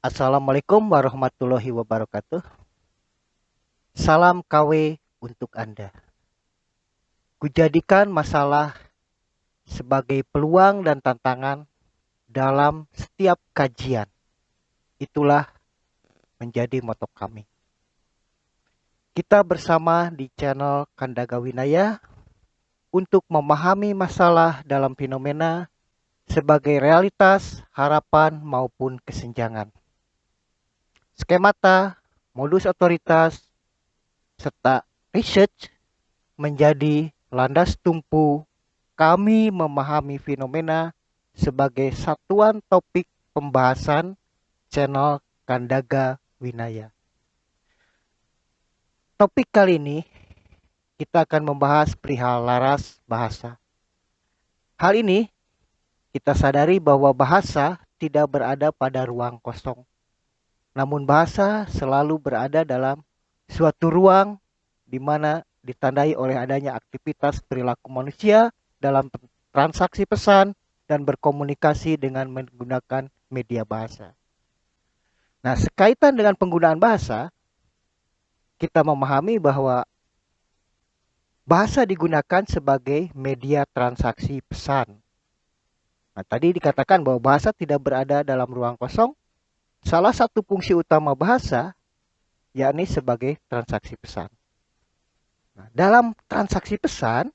Assalamualaikum warahmatullahi wabarakatuh. Salam KW untuk Anda. Kujadikan masalah sebagai peluang dan tantangan dalam setiap kajian. Itulah menjadi moto kami. Kita bersama di channel Kandaga Winaya untuk memahami masalah dalam fenomena sebagai realitas, harapan maupun kesenjangan. Skemata, modus otoritas, serta research menjadi landas tumpu kami memahami fenomena sebagai satuan topik pembahasan channel Kandaga Winaya. Topik kali ini kita akan membahas perihal laras bahasa. Hal ini kita sadari bahwa bahasa tidak berada pada ruang kosong. Namun bahasa selalu berada dalam suatu ruang di mana ditandai oleh adanya aktivitas perilaku manusia dalam transaksi pesan dan berkomunikasi dengan menggunakan media bahasa. Nah, sekaitan dengan penggunaan bahasa, kita memahami bahwa bahasa digunakan sebagai media transaksi pesan. Nah, tadi dikatakan bahwa bahasa tidak berada dalam ruang kosong. Salah satu fungsi utama bahasa yakni sebagai transaksi pesan. Nah, dalam transaksi pesan,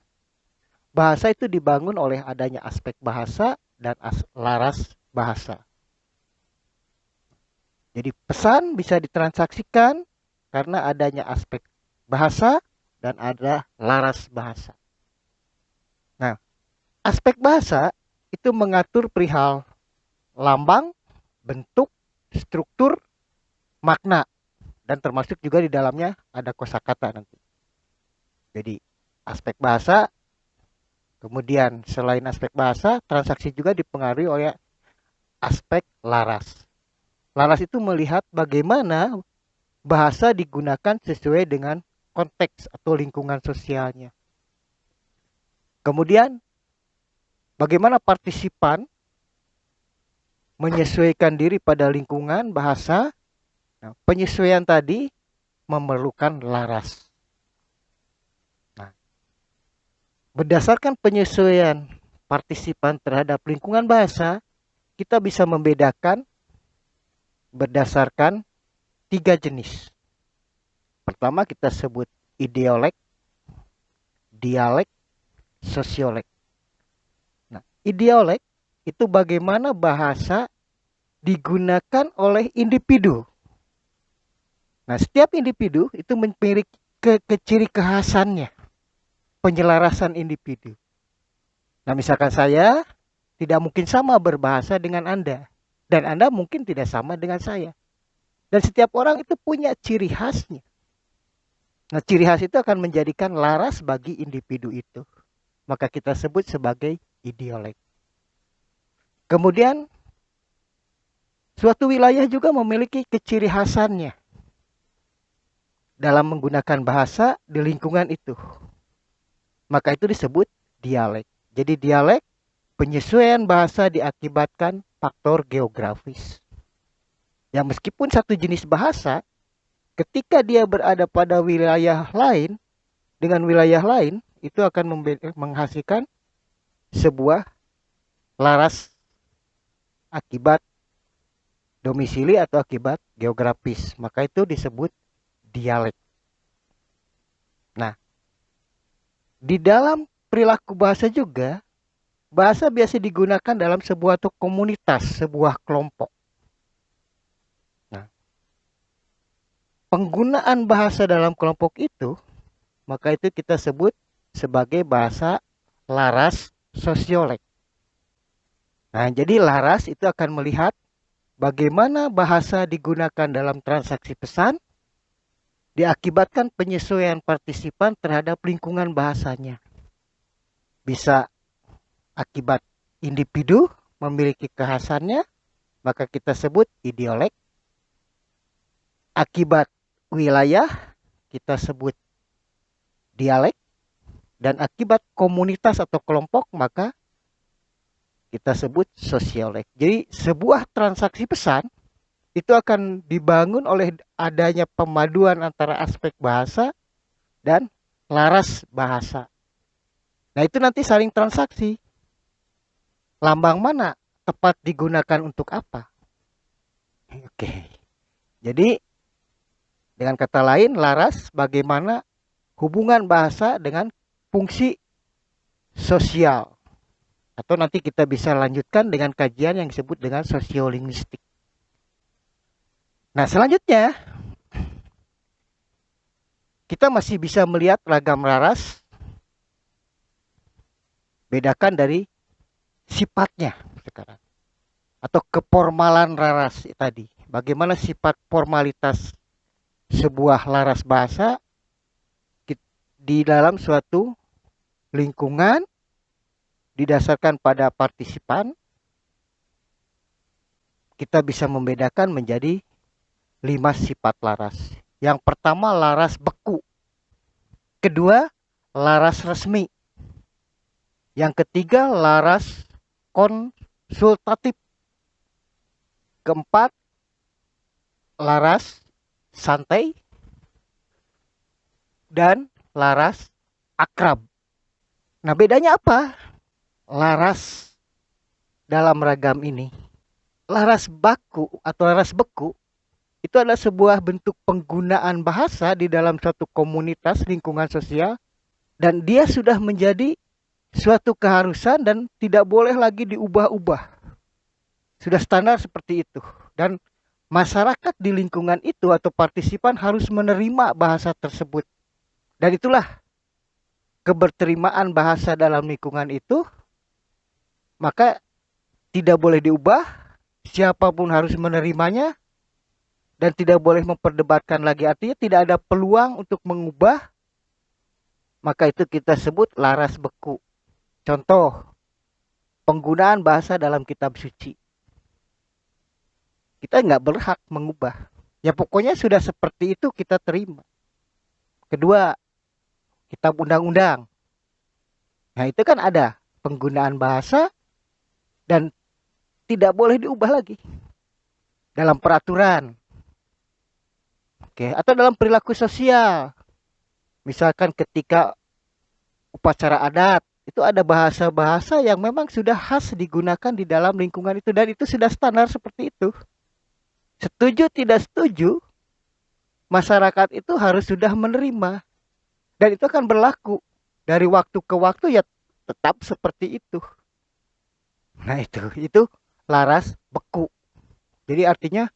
bahasa itu dibangun oleh adanya aspek bahasa dan laras bahasa. Jadi pesan bisa ditransaksikan karena adanya aspek bahasa dan ada laras bahasa. Nah, aspek bahasa itu mengatur perihal lambang, bentuk, struktur, makna, dan termasuk juga di dalamnya ada kosakata nanti. Jadi aspek bahasa, kemudian selain aspek bahasa, transaksi juga dipengaruhi oleh aspek laras. Laras itu melihat bagaimana bahasa digunakan sesuai dengan konteks atau lingkungan sosialnya. Kemudian, bagaimana partisipan menyesuaikan diri pada lingkungan bahasa. Nah, penyesuaian tadi memerlukan laras. Nah, berdasarkan penyesuaian partisipan terhadap lingkungan bahasa, kita bisa membedakan berdasarkan 3 jenis. Pertama kita sebut ideolek, dialek, sosiolek. Nah, ideolek itu bagaimana bahasa digunakan oleh individu. Nah, setiap individu itu memiliki ciri kekhasannya, penyelarasan individu. Nah, misalkan saya tidak mungkin sama berbahasa dengan Anda, dan Anda mungkin tidak sama dengan saya. Dan setiap orang itu punya ciri khasnya. Nah, ciri khas itu akan menjadikan laras bagi individu itu. Maka kita sebut sebagai ideolek. Kemudian, suatu wilayah juga memiliki keciri khasannya dalam menggunakan bahasa di lingkungan itu. Maka itu disebut dialek. Jadi dialek, penyesuaian bahasa diakibatkan faktor geografis. Ya, meskipun satu jenis bahasa, ketika dia berada pada wilayah lain, dengan wilayah lain, itu akan menghasilkan sebuah laras akibat domisili atau akibat geografis. Maka itu disebut dialek. Nah, di dalam perilaku bahasa juga, bahasa biasa digunakan dalam sebuah komunitas, sebuah kelompok. Nah, penggunaan bahasa dalam kelompok itu, maka itu kita sebut sebagai bahasa laras sosiolek. Nah, jadi laras itu akan melihat bagaimana bahasa digunakan dalam transaksi pesan diakibatkan penyesuaian partisipan terhadap lingkungan bahasanya. Bisa akibat individu memiliki kekhasannya, maka kita sebut ideolek. Akibat wilayah, kita sebut dialek. Dan akibat komunitas atau kelompok, maka kita sebut sosiolek. Jadi sebuah transaksi pesan itu akan dibangun oleh adanya pemaduan antara aspek bahasa dan laras bahasa. Nah, itu nanti saling transaksi. Lambang mana tepat digunakan untuk apa? Oke. Jadi, dengan kata lain, laras bagaimana hubungan bahasa dengan fungsi sosial. Atau nanti kita bisa lanjutkan dengan kajian yang disebut dengan sosiolinguistik. Nah, selanjutnya kita masih bisa melihat ragam laras, bedakan dari sifatnya sekarang. Atau keformalan laras tadi. Bagaimana sifat formalitas sebuah laras bahasa di dalam suatu lingkungan didasarkan pada partisipan, kita bisa membedakan menjadi 5 sifat laras. Yang pertama laras beku. Kedua laras resmi. Yang ketiga laras konsultatif. Keempat laras santai. Dan laras akrab. Nah, bedanya apa? Laras dalam ragam ini. Laras baku atau laras beku itu adalah sebuah bentuk penggunaan bahasa di dalam suatu komunitas lingkungan sosial dan dia sudah menjadi suatu keharusan dan tidak boleh lagi diubah-ubah. Sudah standar seperti itu. Dan masyarakat di lingkungan itu atau partisipan harus menerima bahasa tersebut. Dan itulah keberterimaan bahasa dalam lingkungan itu, maka tidak boleh diubah, siapapun harus menerimanya, dan tidak boleh memperdebatkan lagi. Artinya tidak ada peluang untuk mengubah, maka itu kita sebut laras beku. Contoh, penggunaan bahasa dalam kitab suci. Kita nggak berhak mengubah. Ya pokoknya sudah seperti itu kita terima. Kedua, kitab undang-undang. Nah itu kan ada penggunaan bahasa dan tidak boleh diubah lagi. Dalam peraturan. Oke, atau dalam perilaku sosial. Misalkan ketika upacara adat, itu ada bahasa-bahasa yang memang sudah khas digunakan di dalam lingkungan itu. Dan itu sudah standar seperti itu. Setuju tidak setuju, masyarakat itu harus sudah menerima. Dan itu akan berlaku. Dari waktu ke waktu ya tetap seperti itu. Nah itu laras beku. Jadi artinya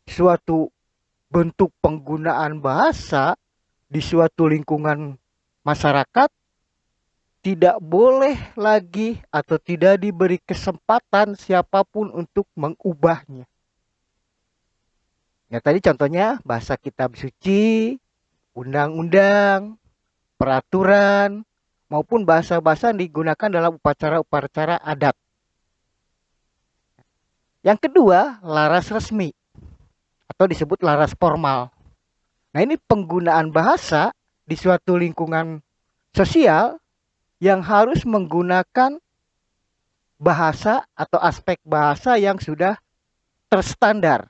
suatu bentuk penggunaan bahasa di suatu lingkungan masyarakat tidak boleh lagi atau tidak diberi kesempatan siapapun untuk mengubahnya. Ya tadi contohnya bahasa kitab suci, undang-undang, peraturan, maupun bahasa-bahasa yang digunakan dalam upacara-upacara adat. Yang kedua, laras resmi atau disebut laras formal. Nah, ini penggunaan bahasa di suatu lingkungan sosial yang harus menggunakan bahasa atau aspek bahasa yang sudah terstandar.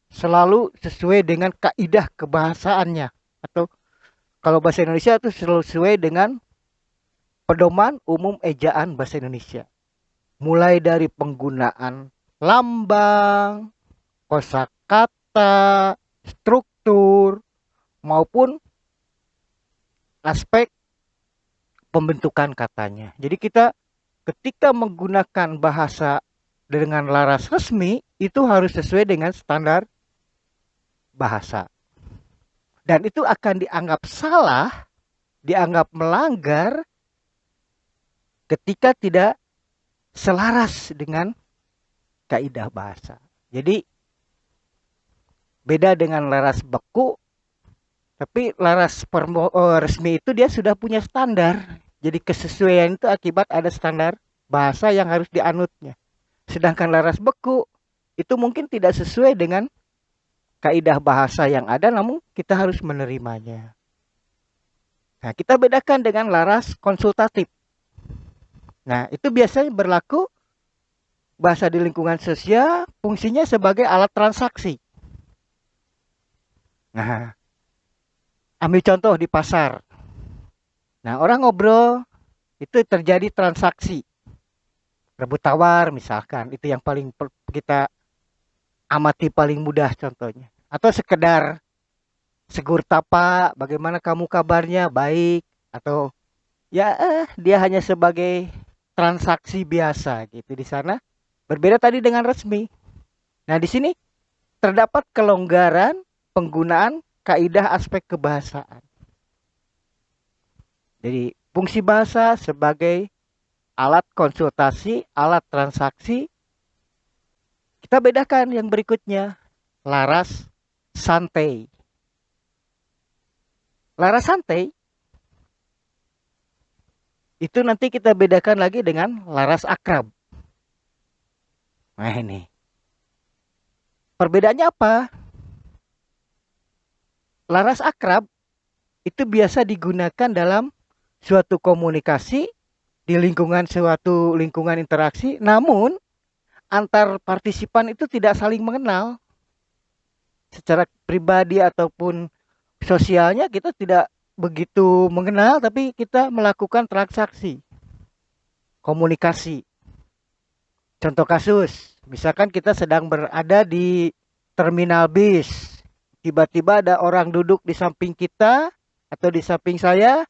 Selalu sesuai dengan kaidah kebahasaannya. Atau kalau bahasa Indonesia itu selalu sesuai dengan pedoman umum ejaan bahasa Indonesia. Mulai dari penggunaan lambang, kosakata, struktur, maupun aspek pembentukan katanya. Jadi kita ketika menggunakan bahasa dengan laras resmi, itu harus sesuai dengan standar bahasa. Dan itu akan dianggap salah, dianggap melanggar ketika tidak selaras dengan kaidah bahasa. Jadi beda dengan laras beku, tapi laras resmi itu dia sudah punya standar. Jadi kesesuaian itu akibat ada standar bahasa yang harus dianutnya. Sedangkan laras beku itu mungkin tidak sesuai dengan kaidah bahasa yang ada, namun kita harus menerimanya. Nah, kita bedakan dengan laras konsultatif. Nah, itu biasanya berlaku bahasa di lingkungan sosial fungsinya sebagai alat transaksi. Nah, ambil contoh di pasar. Nah, orang ngobrol itu terjadi transaksi. Rebut tawar misalkan, itu yang paling kita amati paling mudah contohnya. Atau sekedar segur tapa, bagaimana kamu kabarnya? Baik. Atau ya dia hanya sebagai transaksi biasa gitu di sana. Berbeda tadi dengan resmi. Nah, di sini terdapat kelonggaran penggunaan kaidah aspek kebahasaan. Jadi, fungsi bahasa sebagai alat konsultasi, alat transaksi. Kita bedakan yang berikutnya. Laras santai. Laras santai itu nanti kita bedakan lagi dengan laras akrab. Nah, ini. Perbedaannya apa? Laras akrab itu biasa digunakan dalam suatu komunikasi di lingkungan suatu lingkungan interaksi, namun antar partisipan itu tidak saling mengenal. Secara pribadi ataupun sosialnya kita tidak begitu mengenal, tapi kita melakukan transaksi, komunikasi. Contoh kasus, misalkan kita sedang berada di terminal bis, tiba-tiba ada orang duduk di samping kita atau di samping saya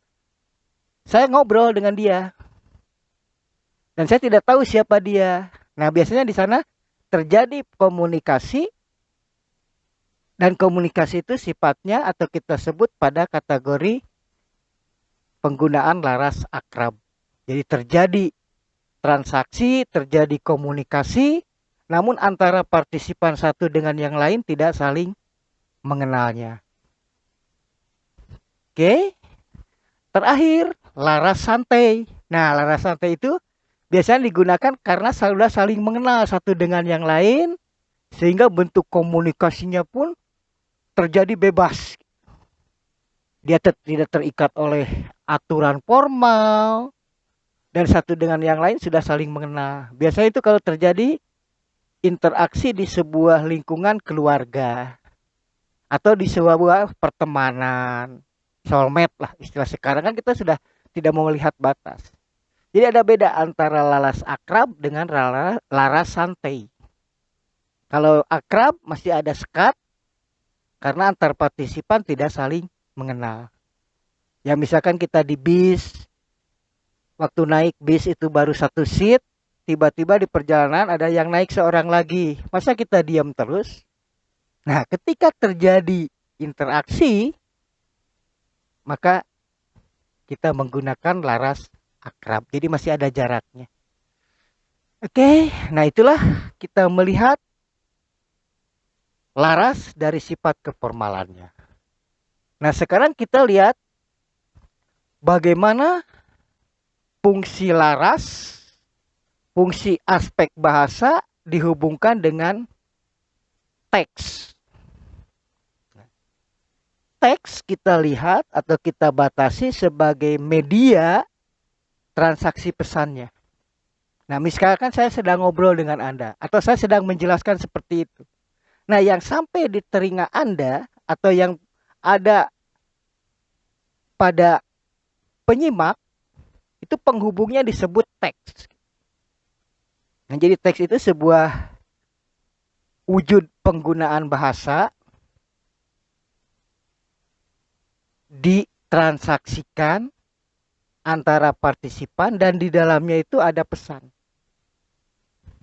ngobrol dengan dia. Dan saya tidak tahu siapa dia. Nah, biasanya di sana terjadi komunikasi, dan komunikasi itu sifatnya atau kita sebut pada kategori penggunaan laras akrab. Jadi terjadi transaksi, terjadi komunikasi, namun antara partisipan satu dengan yang lain tidak saling mengenalnya. Oke. Terakhir, laras santai. Nah, laras santai itu biasanya digunakan karena sudah saling mengenal satu dengan yang lain, sehingga bentuk komunikasinya pun terjadi bebas. Dia tidak terikat oleh aturan formal, dan satu dengan yang lain sudah saling mengenal. Biasanya itu kalau terjadi interaksi di sebuah lingkungan keluarga atau di sebuah pertemanan, soulmate lah istilah sekarang, kan kita sudah tidak mau melihat batas. Jadi ada beda antara laras akrab dengan laras santai. Kalau akrab masih ada sekat karena antar partisipan tidak saling mengenal. Ya misalkan kita di bis, waktu naik bis itu baru satu seat, tiba-tiba di perjalanan ada yang naik seorang lagi. Masa kita diam terus? Nah, ketika terjadi interaksi, maka kita menggunakan laras akrab. Jadi masih ada jaraknya. Oke, nah itulah kita melihat laras dari sifat keformalannya. Nah, sekarang kita lihat bagaimana fungsi laras, fungsi aspek bahasa dihubungkan dengan teks. Teks kita lihat atau kita batasi sebagai media transaksi pesannya. Nah, misalkan saya sedang ngobrol dengan Anda, atau saya sedang menjelaskan seperti itu. Nah, yang sampai di telinga Anda, atau yang ada pada penyimak, itu penghubungnya disebut teks. Nah, jadi teks itu sebuah wujud penggunaan bahasa ditransaksikan antara partisipan dan di dalamnya itu ada pesan.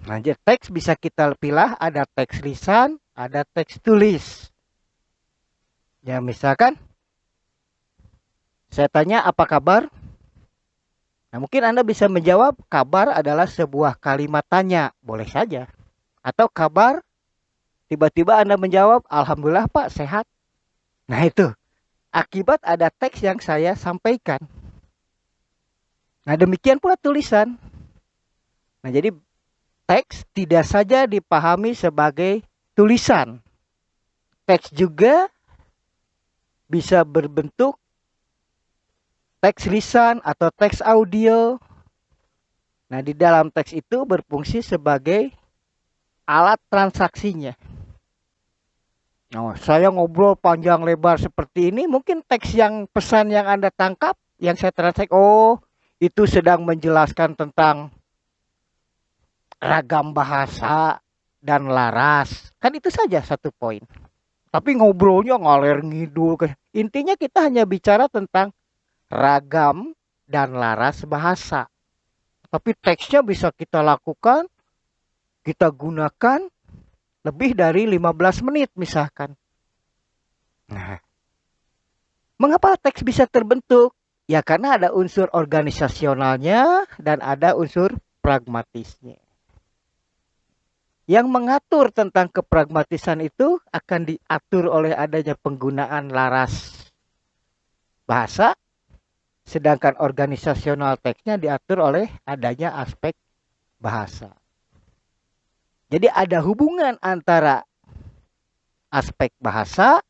Nah, jadi teks bisa kita pilih, ada teks lisan, ada teks tulis. Ya, misalkan saya tanya apa kabar? Nah, mungkin Anda bisa menjawab kabar adalah sebuah kalimat tanya, boleh saja. Atau kabar, tiba-tiba Anda menjawab, alhamdulillah Pak, sehat. Nah, itu akibat ada teks yang saya sampaikan. Nah, demikian pula tulisan. Nah, jadi teks tidak saja dipahami sebagai tulisan. Teks juga bisa berbentuk teks lisan atau teks audio. Nah, di dalam teks itu berfungsi sebagai alat transaksinya. Nah, saya ngobrol panjang lebar seperti ini, mungkin teks yang pesan yang Anda tangkap, yang saya transaksi, oh itu sedang menjelaskan tentang ragam bahasa dan laras. Kan itu saja satu poin. Tapi ngobrolnya ngalir ngidul. Intinya kita hanya bicara tentang ragam dan laras bahasa. Tapi teksnya bisa kita lakukan, kita gunakan lebih dari 15 menit misalkan. Nah, mengapa teks bisa terbentuk? Ya karena ada unsur organisasionalnya dan ada unsur pragmatisnya. Yang mengatur tentang kepragmatisan itu akan diatur oleh adanya penggunaan laras bahasa, sedangkan organisasional teksnya diatur oleh adanya aspek bahasa. Jadi ada hubungan antara aspek bahasa,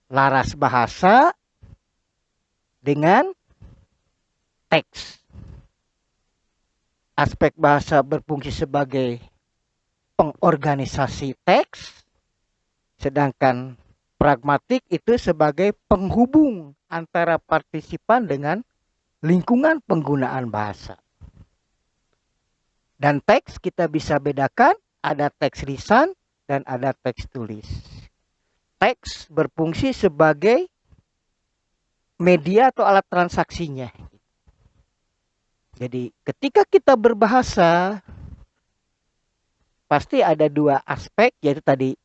laras bahasa, dengan teks. Aspek bahasa berfungsi sebagai pengorganisasi teks, sedangkan pragmatik itu sebagai penghubung antara partisipan dengan lingkungan penggunaan bahasa. Dan teks kita bisa bedakan, ada teks lisan dan ada teks tulis. Teks berfungsi sebagai media atau alat transaksinya. Jadi ketika kita berbahasa, pasti ada dua aspek, yaitu tadi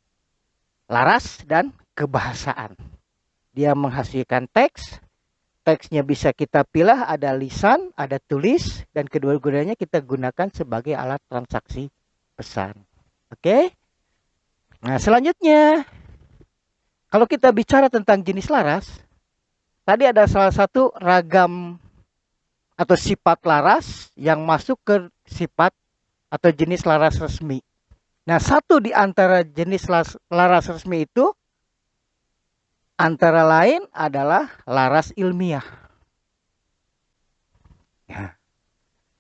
laras dan kebahasaan. Dia menghasilkan teks, teksnya bisa kita pilih, ada lisan, ada tulis, dan kedua-duanya kita gunakan sebagai alat transaksi pesan. Oke? Nah, selanjutnya, kalau kita bicara tentang jenis laras, tadi ada salah satu ragam atau sifat laras yang masuk ke sifat atau jenis laras resmi. Nah, satu di antara jenis laras resmi itu antara lain adalah laras ilmiah. Ya.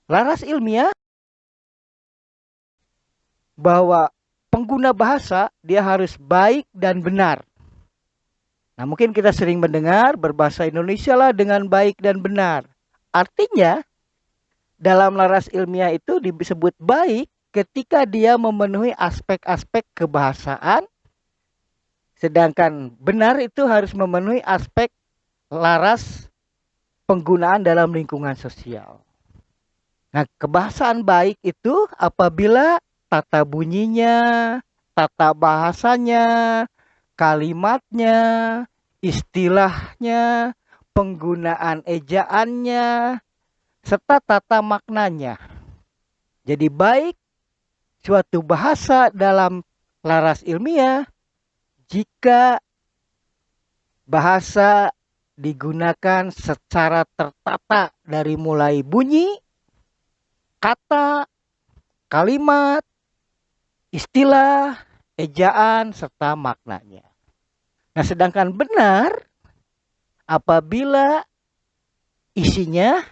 Laras ilmiah bahwa pengguna bahasa dia harus baik dan benar. Nah, mungkin kita sering mendengar berbahasa Indonesia lah dengan baik dan benar. Artinya, dalam laras ilmiah itu disebut baik ketika dia memenuhi aspek-aspek kebahasaan, sedangkan benar itu harus memenuhi aspek laras penggunaan dalam lingkungan sosial. Nah, kebahasaan baik itu apabila tata bunyinya, tata bahasanya, kalimatnya, istilahnya, penggunaan ejaannya, serta tata maknanya. Jadi baik suatu bahasa dalam laras ilmiah jika bahasa digunakan secara tertata dari mulai bunyi, kata, kalimat, istilah, ejaan, serta maknanya. Nah, sedangkan benar apabila isinya,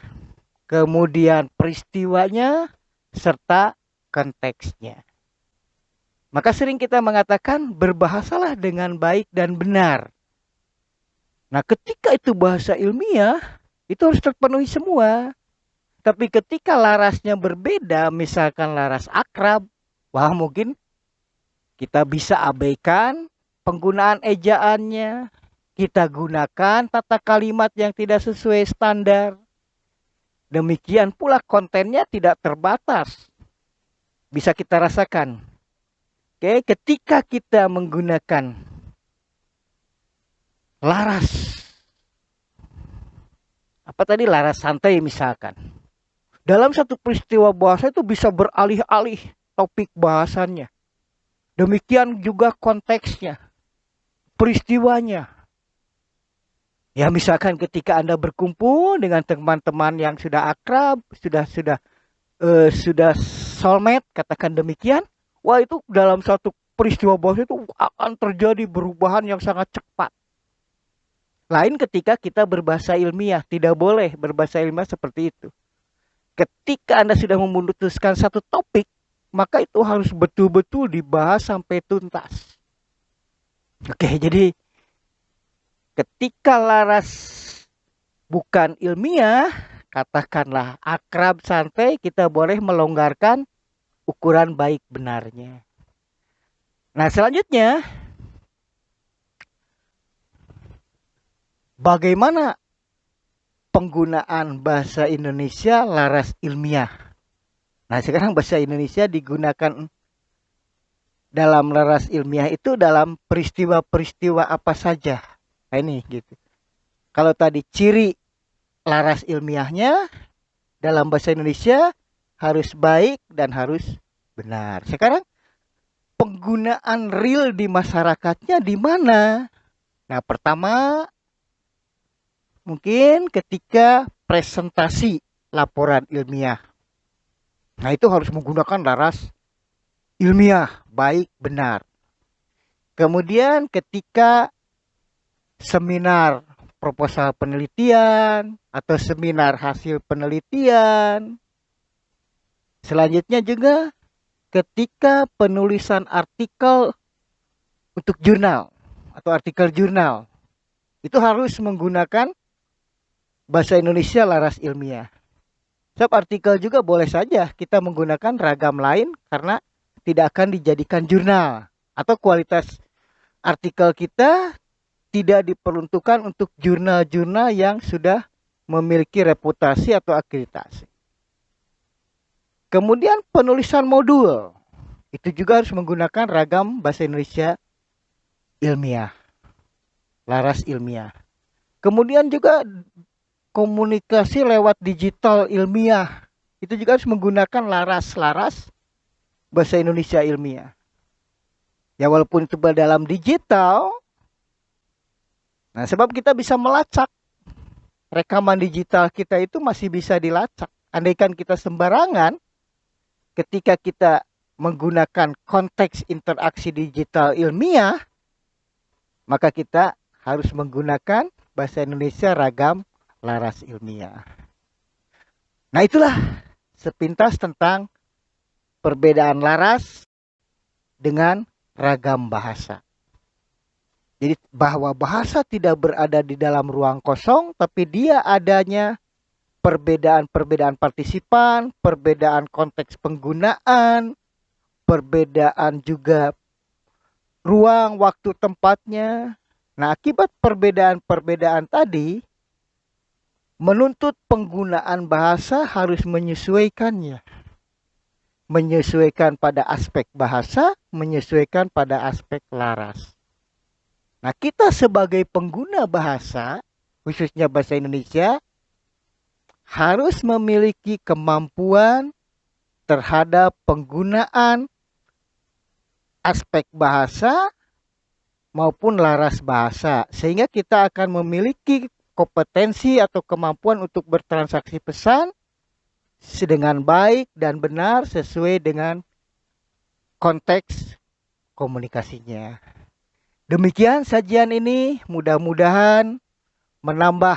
kemudian peristiwanya, serta konteksnya. Maka sering kita mengatakan berbahasalah dengan baik dan benar. Nah, ketika itu bahasa ilmiah, itu harus terpenuhi semua. Tapi ketika larasnya berbeda, misalkan laras akrab, wah mungkin kita bisa abaikan penggunaan ejaannya. Kita gunakan tata kalimat yang tidak sesuai standar. Demikian pula kontennya tidak terbatas. Bisa kita rasakan. Oke, ketika kita menggunakan laras, apa tadi, laras santai misalkan. Dalam satu peristiwa bahasa itu bisa beralih-alih topik bahasannya. Demikian juga konteksnya, peristiwanya. Ya misalkan ketika Anda berkumpul dengan teman-teman yang sudah akrab, sudah soulmate, katakan demikian. Wah, itu dalam satu peristiwa bahasa itu akan terjadi perubahan yang sangat cepat. Lain ketika kita berbahasa ilmiah, tidak boleh berbahasa ilmiah seperti itu. Ketika Anda sudah memutuskan satu topik, maka itu harus betul-betul dibahas sampai tuntas. Oke, jadi ketika laras bukan ilmiah, katakanlah akrab santai, kita boleh melonggarkan ukuran baik benarnya. Nah, selanjutnya, bagaimana penggunaan bahasa Indonesia laras ilmiah? Nah, sekarang bahasa Indonesia digunakan dalam laras ilmiah itu dalam peristiwa-peristiwa apa saja. Nah, ini gitu. Kalau tadi ciri laras ilmiahnya dalam bahasa Indonesia harus baik dan harus benar. Sekarang penggunaan real di masyarakatnya di mana? Nah, pertama mungkin ketika presentasi laporan ilmiah. Nah, itu harus menggunakan laras ilmiah, baik, benar. Kemudian ketika seminar proposal penelitian atau seminar hasil penelitian. Selanjutnya juga ketika penulisan artikel untuk jurnal atau artikel jurnal. Itu harus menggunakan bahasa Indonesia laras ilmiah. Sebab artikel juga boleh saja kita menggunakan ragam lain karena tidak akan dijadikan jurnal. Atau kualitas artikel kita tidak diperuntukkan untuk jurnal-jurnal yang sudah memiliki reputasi atau akreditasi. Kemudian penulisan modul. Itu juga harus menggunakan ragam bahasa Indonesia ilmiah. Laras ilmiah. Kemudian juga komunikasi lewat digital ilmiah. Itu juga harus menggunakan laras-laras bahasa Indonesia ilmiah. Ya walaupun itu dalam digital. Nah sebab kita bisa melacak. Rekaman digital kita itu masih bisa dilacak. Andaikan kita sembarangan. Ketika kita menggunakan konteks interaksi digital ilmiah. Maka kita harus menggunakan bahasa Indonesia ragam laras ilmiah. Nah itulah sepintas tentang perbedaan laras dengan ragam bahasa. Jadi bahwa bahasa tidak berada di dalam ruang kosong, tapi dia adanya perbedaan-perbedaan partisipan, perbedaan konteks penggunaan, perbedaan juga ruang, waktu, tempatnya. Nah akibat perbedaan-perbedaan tadi, menuntut penggunaan bahasa harus menyesuaikannya. Menyesuaikan pada aspek bahasa, menyesuaikan pada aspek laras. Nah, kita sebagai pengguna bahasa, khususnya bahasa Indonesia, harus memiliki kemampuan terhadap penggunaan aspek bahasa maupun laras bahasa. Sehingga kita akan memiliki kompetensi atau kemampuan untuk bertransaksi pesan dengan baik dan benar sesuai dengan konteks komunikasinya. Demikian sajian ini, mudah-mudahan menambah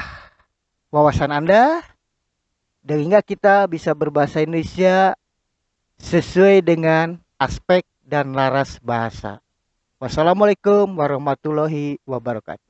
wawasan Anda sehingga kita bisa berbahasa Indonesia sesuai dengan aspek dan laras bahasa. Wassalamualaikum warahmatullahi wabarakatuh.